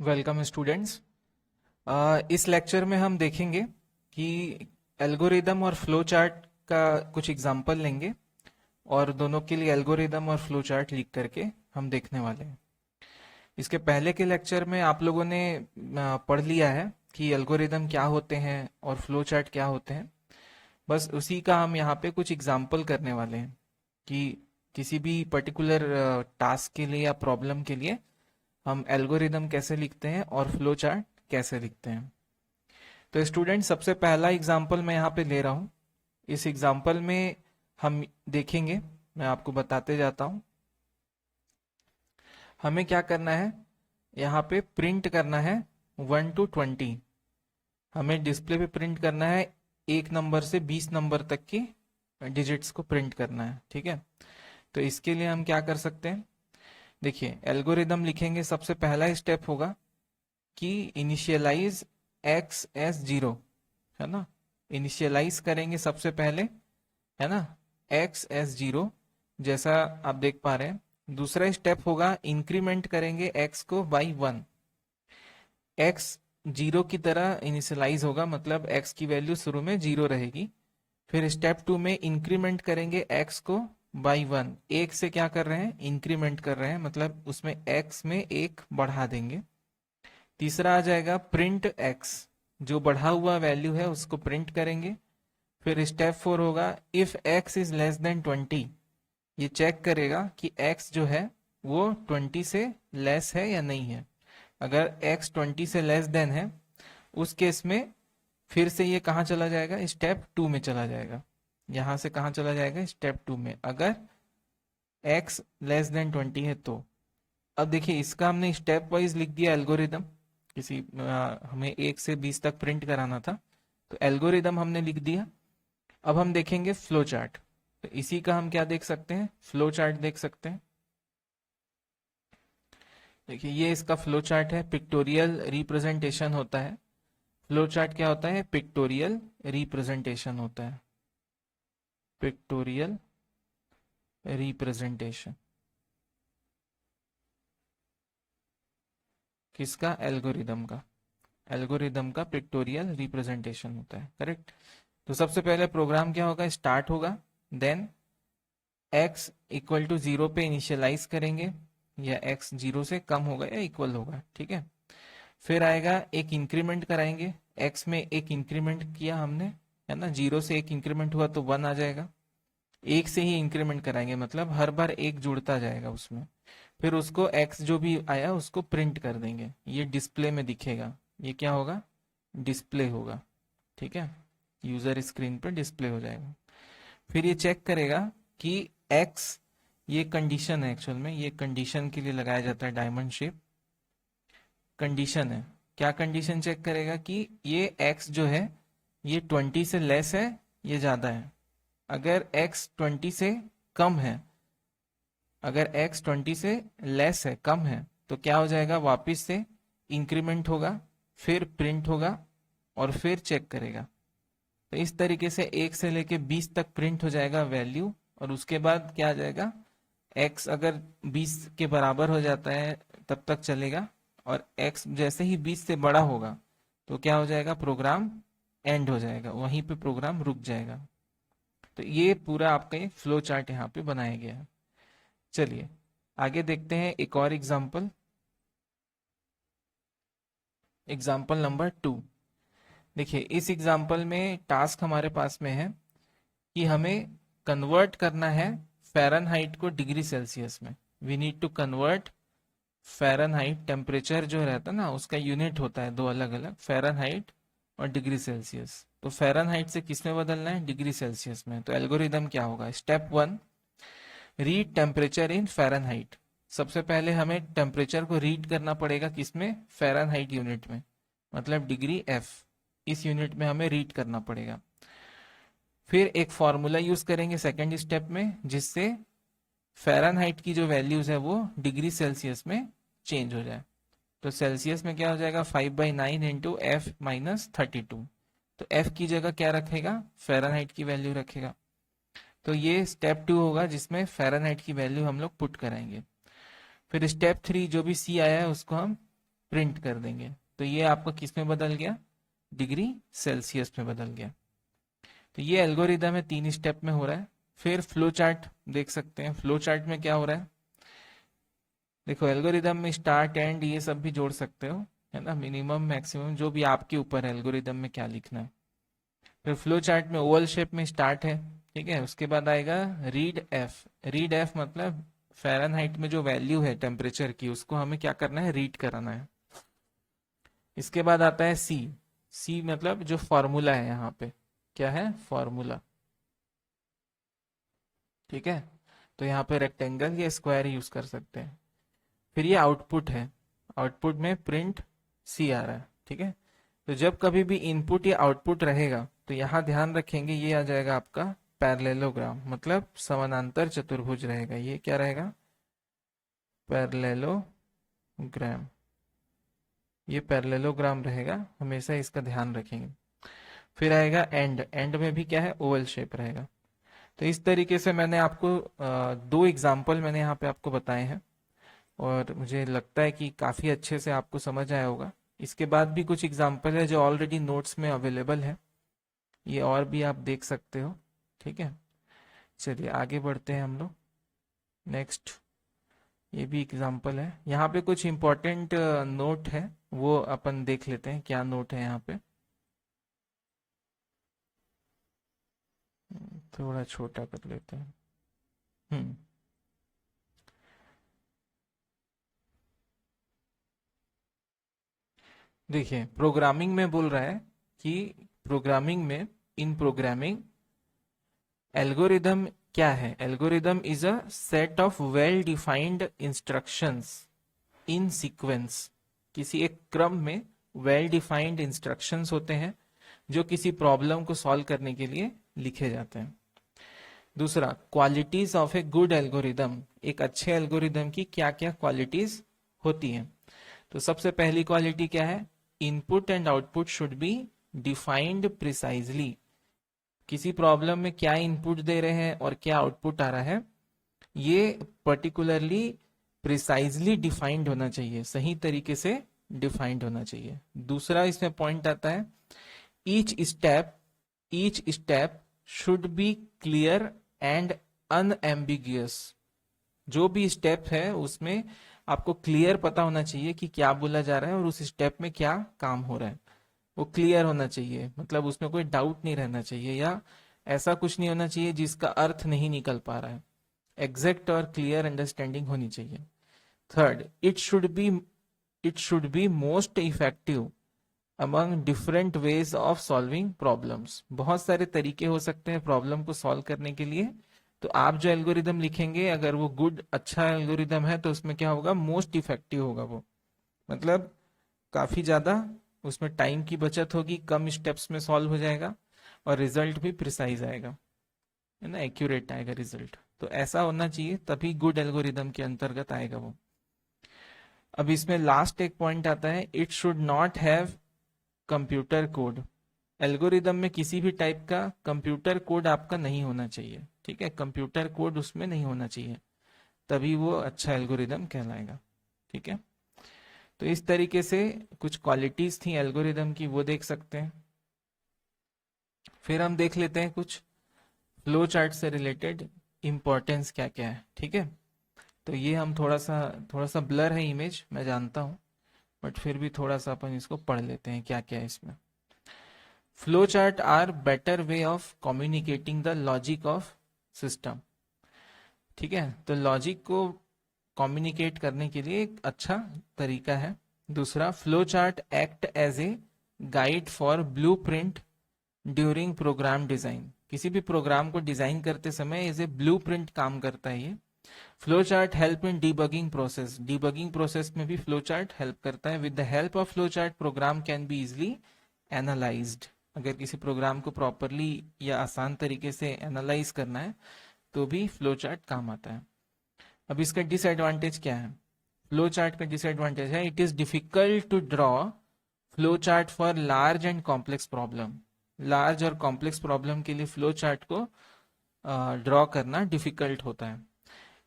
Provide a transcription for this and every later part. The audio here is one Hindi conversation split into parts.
Welcome students. इस लेक्चर में हम देखेंगे कि एल्गोरिदम और फ्लो चार्ट का कुछ एग्जांपल लेंगे और दोनों के लिए एल्गोरिदम और फ्लो चार्ट लिख करके हम देखने वाले हैं। इसके पहले के लेक्चर में आप लोगों ने पढ़ लिया है कि एल्गोरिदम क्या होते हैं और फ्लो चार्ट क्या होते हैं। बस उसी का हम यहाँ पे कुछ एग्जांपल करने वाले हैं कि किसी भी पर्टिकुलर टास्क के लिए या प्रॉब्लम के लिए हम एल्गोरिदम कैसे लिखते हैं और फ्लो चार्ट कैसे लिखते हैं। तो स्टूडेंट, सबसे पहला एग्जांपल मैं यहाँ पे ले रहा हूँ। इस एग्जांपल में हम देखेंगे, मैं आपको बताते जाता हूँ। हमें क्या करना है, यहाँ पे प्रिंट करना है 1 to 20। हमें डिस्प्ले पे प्रिंट करना है 1 नंबर से 20 नंबर तक की डिजिट्स को प्रिंट करना है। ठीक है, तो इसके लिए हम क्या कर सकते हैं, देखिए एल्गोरिदम लिखेंगे। सबसे पहला स्टेप होगा कि इनिशियलाइज एक्स एस जीरो, है ना। इनिशियलाइज करेंगे सबसे पहले, है ना, एक्स एस जीरो, जैसा आप देख पा रहे हैं। दूसरा स्टेप होगा इंक्रीमेंट करेंगे एक्स को बाई 1। एक्स जीरो की तरह इनिशियलाइज होगा, मतलब एक्स की वैल्यू शुरू में जीरो रहेगी। फिर स्टेप 2 में इंक्रीमेंट करेंगे एक्स को बाई 1। एक से क्या कर रहे हैं, इंक्रीमेंट कर रहे हैं, मतलब उसमें एक्स में एक बढ़ा देंगे। तीसरा आ जाएगा प्रिंट एक्स, जो बढ़ा हुआ वैल्यू है उसको प्रिंट करेंगे। फिर स्टेप 4 होगा if x is less than 20। ये चेक करेगा कि एक्स जो है वो 20 से लेस है या नहीं है। अगर एक्स 20 से लेस देन है, उस केस में फिर से ये कहाँ चला जाएगा, स्टेप 2 में चला जाएगा। यहां से कहाँ चला जाएगा, स्टेप 2 में, अगर एक्स लेस देन 20 है तो। अब देखिए, इसका हमने स्टेप वाइज लिख दिया एल्गोरिदम। किसी हमें 1 से 20 तक प्रिंट कराना था, तो एल्गोरिदम हमने लिख दिया। अब हम देखेंगे फ्लो चार्ट। तो इसी का हम क्या देख सकते हैं, फ्लो चार्ट देख सकते हैं। देखिए, ये इसका फ्लो चार्ट है, पिक्टोरियल रिप्रेजेंटेशन होता है। फ्लो चार्ट क्या होता है, पिक्टोरियल रिप्रेजेंटेशन होता है। पिक्टोरियल रिप्रेजेंटेशन किसका, एल्गोरिदम का। एल्गोरिदम का पिक्टोरियल रिप्रेजेंटेशन होता है, करेक्ट। तो सबसे पहले प्रोग्राम क्या होगा, स्टार्ट होगा, देन x इक्वल टू 0 पे इनिशियलाइज करेंगे, या x 0 से कम होगा या इक्वल होगा, ठीक है। फिर आएगा एक इंक्रीमेंट कराएंगे, x में एक इंक्रीमेंट किया हमने, है ना। 0 से एक इंक्रीमेंट हुआ तो 1 आ जाएगा। एक से ही इंक्रीमेंट कराएंगे, मतलब हर बार एक जुड़ता जाएगा उसमें। फिर उसको x जो भी आया उसको प्रिंट कर देंगे, ये डिस्प्ले में दिखेगा। ये क्या होगा, डिस्प्ले होगा, ठीक है। यूजर स्क्रीन पर डिस्प्ले हो जाएगा। फिर ये चेक करेगा कि x, ये कंडीशन है, एक्चुअल में ये कंडीशन के लिए लगाया जाता है डायमंड शेप। कंडीशन है, क्या कंडीशन चेक करेगा कि ये x जो है ये 20 से लेस है, ये ज्यादा है। अगर x 20 से कम है, अगर x 20 से लेस है, कम है, तो क्या हो जाएगा, वापस से इंक्रीमेंट होगा, फिर प्रिंट होगा और फिर चेक करेगा। तो इस तरीके से 1 से लेके 20 तक प्रिंट हो जाएगा वैल्यू, और उसके बाद क्या आ जाएगा, x अगर 20 के बराबर हो जाता है तब तक चलेगा, और x जैसे ही 20 से बड़ा होगा तो क्या हो जाएगा, प्रोग्राम एंड हो जाएगा, वहीं पे प्रोग्राम रुक जाएगा। तो ये पूरा आपका ये फ्लो चार्ट यहाँ पे बनाया गया है। चलिए आगे देखते हैं एक और एग्जाम्पल। Example number 2। देखिए, इस एग्जाम्पल में टास्क हमारे पास में है कि हमें कन्वर्ट करना है फ़ारेनहाइट को डिग्री सेल्सियस में। We need to convert Fahrenheit, temperature जो रहता है ना उसका यूनिट होता है दो अलग अलग, फ़ारेनहाइट और डिग्री सेल्सियस। तो फ़ारेनहाइट से किस में बदलना है, डिग्री सेल्सियस में। तो एल्गोरिदम क्या होगा, step 1, read temperature in Fahrenheit. सबसे पहले हमें टेम्परेचर को रीड करना पड़ेगा, किसमें, फ़ारेनहाइट यूनिट में, मतलब डिग्री एफ, इस यूनिट में हमें रीड करना पड़ेगा। फिर एक फॉर्मूला यूज करेंगे सेकेंड स्टेप में, जिससे फ़ारेनहाइट की जो वैल्यूज है वो डिग्री सेल्सियस में चेंज हो जाए। तो सेल्सियस में क्या हो जाएगा, 5/9 इंटू एफ माइनस 32। तो एफ की जगह क्या रखेगा, फ़ारेनहाइट की वैल्यू रखेगा। तो ये स्टेप 2 होगा जिसमें फ़ारेनहाइट की वैल्यू हम लोग पुट कराएंगे। फिर स्टेप 3 जो भी सी आया है उसको हम प्रिंट कर देंगे। तो ये आपका किस में बदल गया, डिग्री सेल्सियस में बदल गया। तो ये एल्गोरिदम है, 3 स्टेप में हो रहा है। फिर फ्लो चार्ट देख सकते हैं, फ्लो चार्ट में क्या हो रहा है। देखो एल्गोरिदम में स्टार्ट एंड ये सब भी जोड़ सकते हो, है ना, मिनिमम मैक्सिमम जो भी आपके ऊपर है एल्गोरिदम में क्या लिखना है। फिर फ्लो चार्ट में ओवल शेप में स्टार्ट है, ठीक है। उसके बाद आएगा रीड एफ। रीड एफ मतलब फ़ारेनहाइट में जो वैल्यू है टेम्परेचर की, उसको हमें क्या करना है, रीड कराना है। इसके बाद आता है सी। सी मतलब जो फॉर्मूला है, यहाँ पे क्या है, फॉर्मूला, ठीक है। तो यहाँ पे रेक्टेंगल या स्क्वायर यूज कर सकते हैं। फिर ये आउटपुट है, आउटपुट में प्रिंट सी आ रहा है, ठीक है। तो जब कभी भी इनपुट या आउटपुट रहेगा तो यहाँ ध्यान रखेंगे, ये आ जाएगा आपका पैरेललोग्राम, मतलब समानांतर चतुर्भुज रहेगा। ये क्या रहेगा, पैरेललोग्राम। ये पैरेललोग्राम रहेगा, हमेशा इसका ध्यान रखेंगे। फिर आएगा एंड। एंड में भी क्या है, ओवल शेप रहेगा। तो इस तरीके से मैंने आपको 2 एग्जाम्पल मैंने यहाँ पे आपको बताए हैं, और मुझे लगता है कि काफ़ी अच्छे से आपको समझ आया होगा। इसके बाद भी कुछ एग्जाम्पल है जो ऑलरेडी नोट्स में अवेलेबल है, ये और भी आप देख सकते हो, ठीक है। चलिए आगे बढ़ते हैं हम लोग। नेक्स्ट, ये भी एग्जाम्पल है, यहाँ पे कुछ इम्पोर्टेंट नोट है, वो अपन देख लेते हैं क्या नोट है यहाँ पे। थोड़ा छोटा कर लेते हैं। हम्म देखिए प्रोग्रामिंग में बोल रहा है कि प्रोग्रामिंग में, इन प्रोग्रामिंग एल्गोरिदम क्या है, algorithm is a set of well defined instructions in sequence. किसी एक क्रम में वेल डिफाइंड इंस्ट्रक्शंस होते हैं जो किसी प्रॉब्लम को सॉल्व करने के लिए लिखे जाते हैं। दूसरा, qualities of a good algorithm, एक अच्छे एल्गोरिदम की क्या क्या क्वालिटीज होती हैं। तो सबसे पहली क्वालिटी क्या है, input and output should be defined precisely. किसी प्रॉब्लम में क्या इनपुट दे रहे हैं और क्या आउटपुट आ रहा है, ये पर्टिकुलरली प्रिसाइजली डिफाइंड होना चाहिए, सही तरीके से डिफाइंड होना चाहिए। दूसरा इसमें पॉइंट आता है, each step should be clear and unambiguous. जो भी स्टेप है उसमें आपको क्लियर पता होना चाहिए कि क्या बोला जा रहा है और उस स्टेप में क्या काम हो रहा है, वो क्लियर होना चाहिए, मतलब उसमें कोई डाउट नहीं रहना चाहिए, या ऐसा कुछ नहीं होना चाहिए जिसका अर्थ नहीं निकल पा रहा है। एग्जैक्ट और क्लियर अंडरस्टैंडिंग होनी चाहिए। Third, it should be most effective among different ways of solving problems. बहुत सारे तरीके हो सकते हैं प्रॉब्लम को सॉल्व करने के लिए, तो आप जो एल्गोरिदम लिखेंगे अगर वो गुड अच्छा एल्गोरिदम है तो उसमें क्या होगा, मोस्ट इफेक्टिव होगा वो, मतलब काफी ज्यादा उसमें टाइम की बचत होगी, कम स्टेप्स में सॉल्व हो जाएगा, और रिजल्ट भी प्रिसाइज आएगा, है ना, एक्यूरेट आएगा रिजल्ट। तो ऐसा होना चाहिए, तभी गुड एल्गोरिदम के अंतर्गत आएगा वो। अब इसमें लास्ट एक पॉइंट आता है, it should not have computer code. Algorithm में किसी भी टाइप का कंप्यूटर कोड आपका नहीं होना चाहिए, ठीक है, कंप्यूटर कोड उसमें नहीं होना चाहिए, तभी वो अच्छा एल्गोरिदम कहलाएगा, ठीक है। तो इस तरीके से कुछ क्वालिटीज थी एल्गोरिदम की, वो देख सकते हैं। फिर हम देख लेते हैं कुछ फ्लो चार्ट से रिलेटेड इंपॉर्टेंस क्या क्या है, ठीक है। तो ये हम थोड़ा सा ब्लर है इमेज, मैं जानता हूँ, बट फिर भी थोड़ा सा अपन इसको पढ़ लेते हैं क्या क्या है इसमें। Flow chart are better way of communicating the logic of system, ठीक है। तो लॉजिक को कम्युनिकेट करने के लिए एक अच्छा तरीका है। दूसरा, flow chart act as a guide for blueprint during program design. किसी भी प्रोग्राम को डिजाइन करते समय एज ए ब्लूप्रिंट काम करता है ये। Flow chart help in debugging process, debugging process में भी फ्लो चार्ट हेल्प करता है। With the help of flow chart program can be easily analysed. अगर किसी प्रोग्राम को प्रॉपरली या आसान तरीके से एनालाइज करना है तो भी फ्लो चार्ट काम आता है। अब इसका डिसएडवांटेज क्या है, फ्लो चार्ट का डिसएडवांटेज है, it is difficult to draw flow chart for large and complex problem. Large और कॉम्प्लेक्स प्रॉब्लम के लिए फ्लो चार्ट को ड्रॉ करना डिफिकल्ट होता है।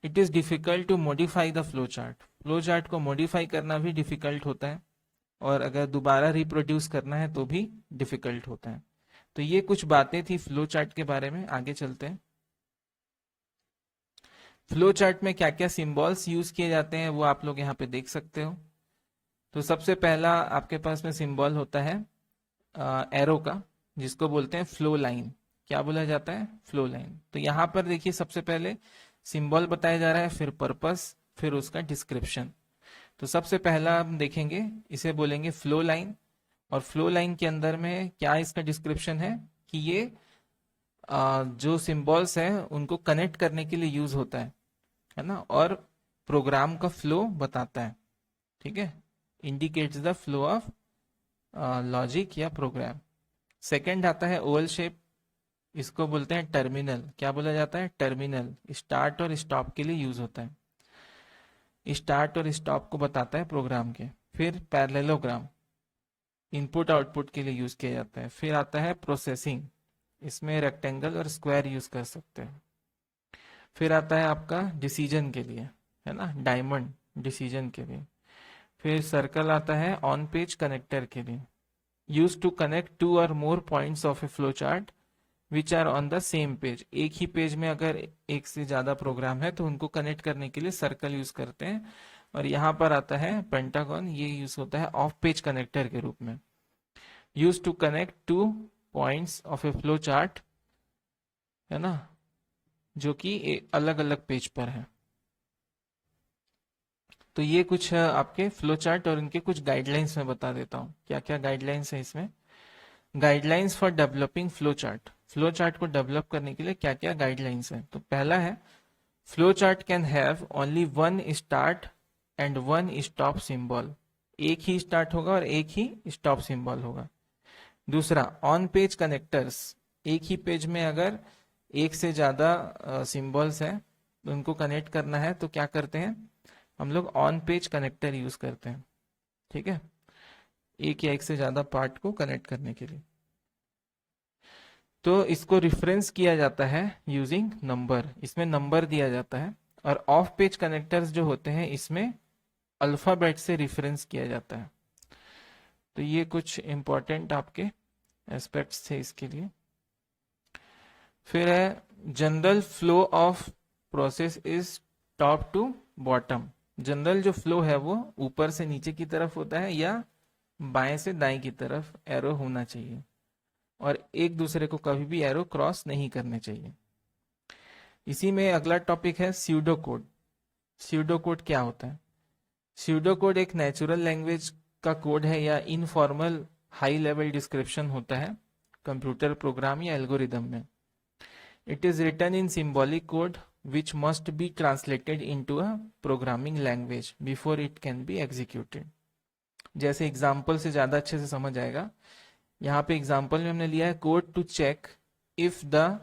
It is difficult to modify the flow chart, flow chart को मॉडिफाई करना भी डिफिकल्ट होता है। और अगर दोबारा रिप्रोड्यूस करना है तो भी डिफिकल्ट होता है। तो ये कुछ बातें थी फ्लो चार्ट के बारे में। आगे चलते हैं। फ्लो चार्ट में क्या क्या सिंबल्स यूज किए जाते हैं वो आप लोग यहाँ पे देख सकते हो। तो सबसे पहला आपके पास में सिंबल होता है एरो का, जिसको बोलते हैं फ्लो लाइन। क्या बोला जाता है? Flow line. तो यहाँ पर देखिए सबसे पहले सिंबल बताया जा रहा है, फिर पर्पस, फिर उसका डिस्क्रिप्शन। तो सबसे पहला हम देखेंगे, इसे बोलेंगे फ्लो लाइन। और फ्लो लाइन के अंदर में क्या इसका डिस्क्रिप्शन है कि ये जो सिंबल्स हैं उनको कनेक्ट करने के लिए यूज होता है ना, और प्रोग्राम का फ्लो बताता है। ठीक है, indicates the flow of logic या प्रोग्राम। सेकंड आता है ओवल शेप, इसको बोलते हैं टर्मिनल। क्या बोला जाता है? टर्मिनल। स्टार्ट और स्टॉप के लिए यूज होता है, स्टार्ट और स्टॉप को बताता है प्रोग्राम के। फिर पैरेललोग्राम, इनपुट आउटपुट के लिए यूज किया जाता है। फिर आता है प्रोसेसिंग, इसमें रेक्टेंगल और स्क्वायर यूज कर सकते हैं। फिर आता है आपका डिसीजन के लिए, है ना, डायमंड डिसीजन के लिए। फिर सर्कल आता है ऑन पेज कनेक्टर के लिए, use to connect two or more points of a flow chart which are on the same page. एक ही पेज में अगर एक से ज्यादा प्रोग्राम है तो उनको कनेक्ट करने के लिए सर्कल यूज करते हैं। और यहाँ पर आता है पेंटागन, ये यूज होता है ऑफ पेज कनेक्टर के रूप में, use to connect two points of a flow chart, है ना, जो कि अलग अलग पेज पर है। तो ये कुछ आपके फ्लो चार्ट और इनके कुछ गाइडलाइंस में बता देता हूँ। क्या क्या गाइडलाइंस है इसमें? Guidelines for developing flow chart. Flow chart को डेवलप करने के लिए क्या क्या गाइडलाइंस है? तो पहला है, flow chart can have only one start and one stop symbol. एक ही स्टार्ट होगा और एक ही स्टॉप सिंबल होगा। दूसरा, ऑन पेज कनेक्टर्स। एक ही पेज में अगर एक से ज्यादा सिंबल्स हैं तो उनको कनेक्ट करना है तो क्या करते हैं हम लोग? ऑन पेज कनेक्टर यूज करते हैं। ठीक है, एक या एक से ज्यादा पार्ट को कनेक्ट करने के लिए। तो इसको रिफरेंस किया जाता है यूजिंग नंबर, इसमें नंबर दिया जाता है। और ऑफ पेज कनेक्टर्स जो होते हैं इसमें अल्फाबेट से रिफरेंस किया जाता है। तो ये कुछ इंपॉर्टेंट आपके एस्पेक्ट्स थे इसके लिए। फिर है, general flow of process is top to bottom. General जो फ्लो है वो ऊपर से नीचे की तरफ होता है या बाएं से दाएं की तरफ एरो होना चाहिए, और एक दूसरे को कभी भी एरो क्रॉस नहीं करने चाहिए। इसी में अगला टॉपिक है स्यूडो कोड। स्यूडो कोड क्या होता है? स्यूडो कोड एक नेचुरल लैंग्वेज का कोड है या इनफॉर्मल हाई लेवल डिस्क्रिप्शन होता है कंप्यूटर प्रोग्राम या एल्गोरिदम में। It is written in symbolic code which must be translated into a programming language before it can be executed। जैसे एग्जाम्पल से ज्यादा अच्छे से समझ आएगा। यहाँ पे एग्जाम्पल में हमने लिया है code to check if the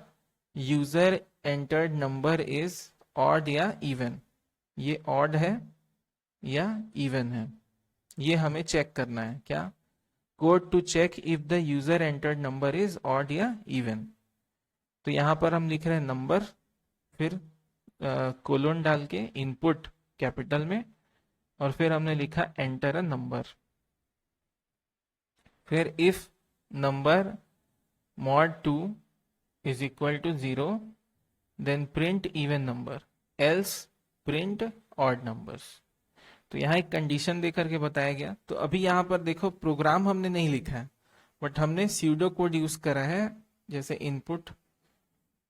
user entered number is odd या इवन। ये ऑड है या इवन है, ये हमें चेक करना है। क्या? Code to check if the user entered number is odd या इवन। तो यहाँ पर हम लिख रहे हैं नंबर, फिर कोलोन डाल के इनपुट कैपिटल में, और फिर हमने लिखा एंटर अ नंबर। फिर if number mod 2 is equal to 0 then print even number, else print odd numbers. तो यहाँ एक कंडीशन देकर के बताया गया। तो अभी यहाँ पर देखो प्रोग्राम हमने नहीं लिखा है, बट हमने स्यूडो कोड यूज करा है, जैसे इनपुट,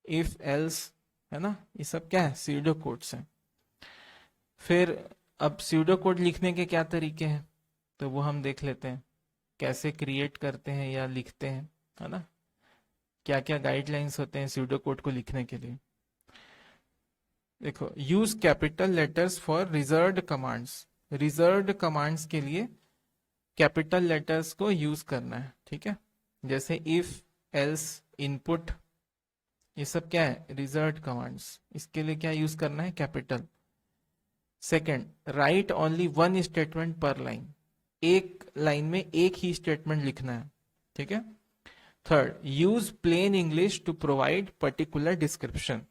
इफ, एल्स, है ना, ये सब क्या है? स्यूडो कोड्स हैं। फिर अब स्यूडो कोड लिखने के क्या तरीके हैं तो वो हम देख लेते हैं, कैसे क्रिएट करते हैं या लिखते हैं, है ना, क्या क्या गाइडलाइंस होते हैं स्यूडो कोड को लिखने के लिए। देखो, use capital letters for reserved commands. Reserved commands के लिए कैपिटल लेटर्स को यूज करना है। ठीक है, जैसे इफ, एल्स, इनपुट, ये सब क्या है? Reserved commands. इसके लिए क्या यूज करना है? Capital. Second, write only one statement per line. एक लाइन में एक ही स्टेटमेंट लिखना है। ठीक है। Third, use plain English to provide particular description.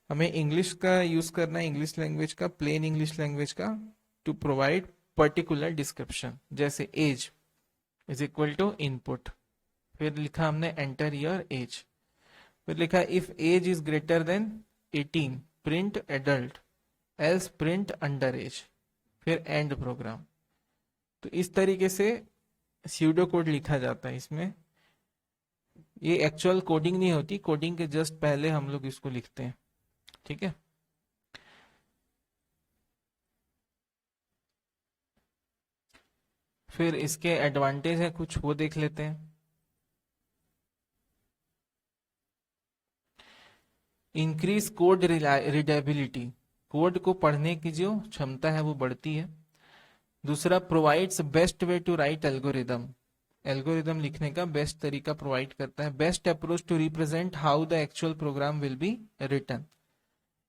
हमें इंग्लिश का यूज करना है, इंग्लिश लैंग्वेज का, प्लेन इंग्लिश लैंग्वेज का, टू प्रोवाइड पर्टिकुलर डिस्क्रिप्शन, जैसे age is equal to input, फिर लिखा हमने एंटर योर एज, फिर लिखा if as is greater than 18 print adult, else print under age, फिर एंड प्रोग्राम। तो इस तरीके से स्यूडो कोड लिखा जाता है। इसमें ये एक्चुअल कोडिंग नहीं होती, कोडिंग के जस्ट पहले हम लोग इसको लिखते हैं, ठीक है। फिर इसके एडवांटेज है कुछ, वो देख लेते हैं। इंक्रीज कोड रीडेबिलिटी, कोड को पढ़ने की जो क्षमता है वो बढ़ती है। दूसरा, provides best way to write algorithm, algorithm लिखने का बेस्ट तरीका प्रोवाइड करता है। Best approach to represent how the actual program will be written,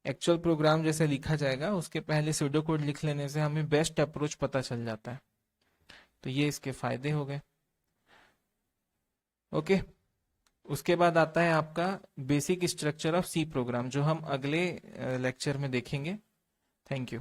actual program जैसे लिखा जाएगा उसके पहले सूडो कोड लिख लेने से हमें बेस्ट अप्रोच पता चल जाता है। तो ये इसके फायदे हो गए। ओके, उसके बाद आता है आपका basic structure of C program, जो हम अगले लेक्चर में देखेंगे। Thank you.